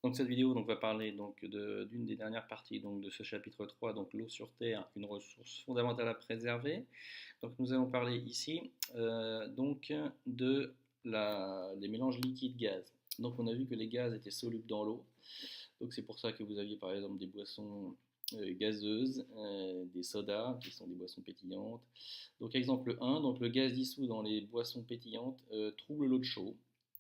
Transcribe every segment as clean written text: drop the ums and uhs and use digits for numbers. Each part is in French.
Donc cette vidéo va parler d'une des dernières parties de ce chapitre 3, donc l'eau sur Terre, une ressource fondamentale à préserver. Donc nous allons parler ici des mélanges liquides-gaz. Donc on a vu que les gaz étaient solubles dans l'eau. Donc c'est pour ça que vous aviez par exemple des boissons gazeuses, des sodas qui sont des boissons pétillantes. Donc exemple 1, donc le gaz dissous dans les boissons pétillantes trouble l'eau de chaud.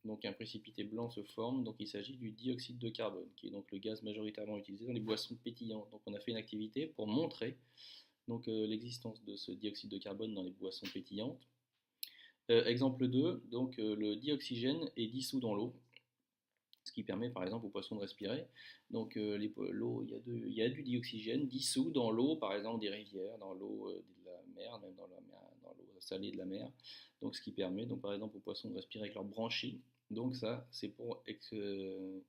Donc un précipité blanc se forme, donc il s'agit du dioxyde de carbone, qui est donc le gaz majoritairement utilisé dans les boissons pétillantes. Donc on a fait une activité pour montrer l'existence de ce dioxyde de carbone dans les boissons pétillantes. Exemple 2, le dioxygène est dissous dans l'eau, ce qui permet par exemple aux poissons de respirer. Donc l'eau, il y a du dioxygène dissous dans l'eau, par exemple des rivières, dans l'eau de la mer, même dans l'eau salée de la mer. Donc ce qui permet par exemple aux poissons de respirer avec leurs branchies. Donc ça, c'est pour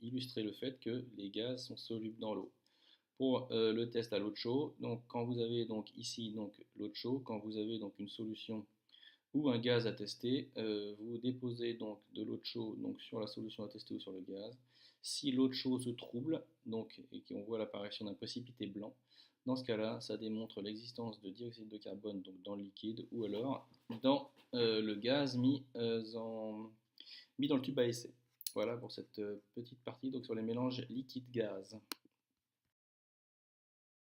illustrer le fait que les gaz sont solubles dans l'eau. Pour le test à l'eau de chaud, donc quand vous avez ici l'eau de chaud, quand vous avez une solution ou un gaz à tester, vous déposez de l'eau de chaud sur la solution à tester ou sur le gaz. Si l'eau de chaud se trouble et qu'on voit l'apparition d'un précipité blanc, dans ce cas-là, ça démontre l'existence de dioxyde de carbone dans le liquide ou alors dans le gaz mis dans le tube à essai. Voilà pour cette petite partie sur les mélanges liquide-gaz.